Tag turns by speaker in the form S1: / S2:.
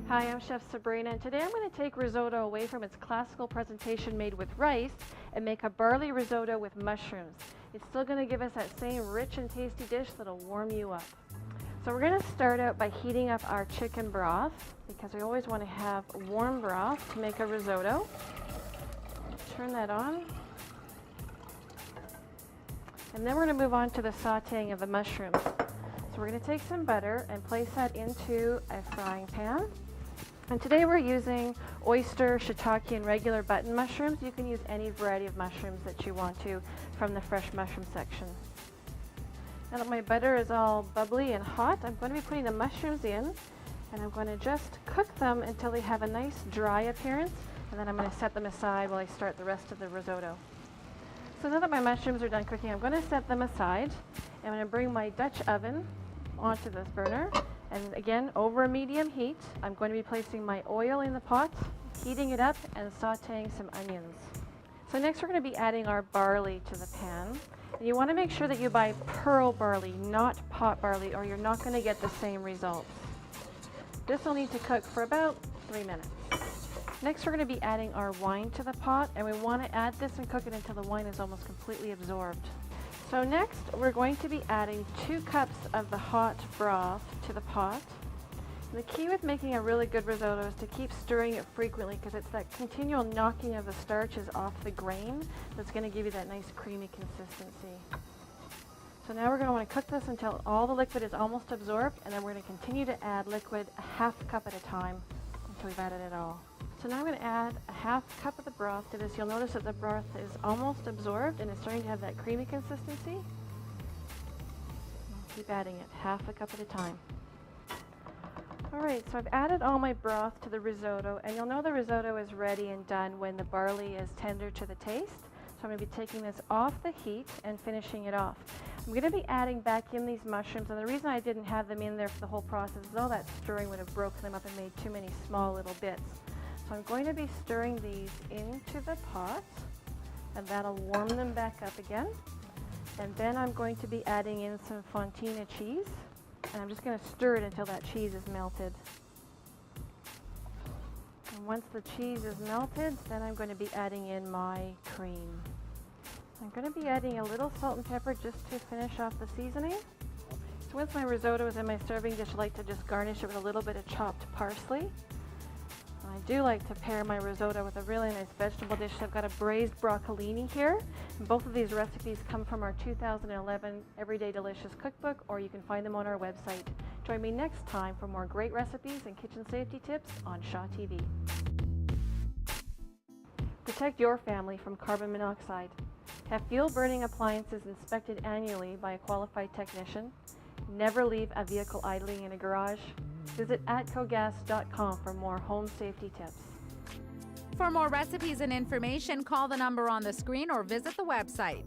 S1: Hi, I'm Chef Sabrina, and today I'm going to take risotto away from its classical presentation made with rice and make a barley risotto with mushrooms. It's still going to give us that same rich and tasty dish that'll warm you up. So we're going to start out by heating up our chicken broth, because we always want to have warm broth to make a risotto. Turn that on. And then we're going to move on to the sauteing of the mushrooms. So we're going to take some butter and place that into a frying pan. And today we're using oyster, shiitake, and regular button mushrooms. You can use any variety of mushrooms that you want to from the fresh mushroom section. Now that my butter is all bubbly and hot, I'm going to be putting the mushrooms in, and I'm going to just cook them until they have a nice dry appearance, and then I'm going to set them aside while I start the rest of the risotto. So now that my mushrooms are done cooking, I'm going to set them aside. I'm going to bring my Dutch oven onto this burner. And again, over a medium heat, I'm going to be placing my oil in the pot, heating it up, and sauteing some onions. So next we're going to be adding our barley to the pan. And you want to make sure that you buy pearl barley, not pot barley, or you're not going to get the same results. This will need to cook for about 3 minutes. Next we're going to be adding our wine to the pot, and we want to add this and cook it until the wine is almost completely absorbed. So next, we're going to be adding 2 cups of the hot broth to the pot. And the key with making a really good risotto is to keep stirring it frequently, because it's that continual knocking of the starches off the grain that's going to give you that nice creamy consistency. So now we're going to want to cook this until all the liquid is almost absorbed, and then we're going to continue to add liquid a half cup at a time until we've added it all. So now I'm going to add a half cup of the broth to this. You'll notice that the broth is almost absorbed and it's starting to have that creamy consistency. I'll keep adding it half a cup at a time. Alright, so I've added all my broth to the risotto, and you'll know the risotto is ready and done when the barley is tender to the taste. So I'm going to be taking this off the heat and finishing it off. I'm going to be adding back in these mushrooms, and the reason I didn't have them in there for the whole process is all that stirring would have broken them up and made too many small little bits. So I'm going to be stirring these into the pot, and that'll warm them back up again. And then I'm going to be adding in some fontina cheese, and I'm just going to stir it until that cheese is melted. And once the cheese is melted, then I'm going to be adding in my cream. I'm going to be adding a little salt and pepper just to finish off the seasoning. So once my risotto is in my serving dish, I like to just garnish it with a little bit of chopped parsley. I do like to pair my risotto with a really nice vegetable dish. I've got a braised broccolini here. And both of these recipes come from our 2011 Everyday Delicious Cookbook, or you can find them on our website. Join me next time for more great recipes and kitchen safety tips on Shaw TV. Protect your family from carbon monoxide. Have fuel burning appliances inspected annually by a qualified technician. Never leave a vehicle idling in a garage. Visit atcogas.com for more home safety tips.
S2: For more recipes and information, call the number on the screen or visit the website.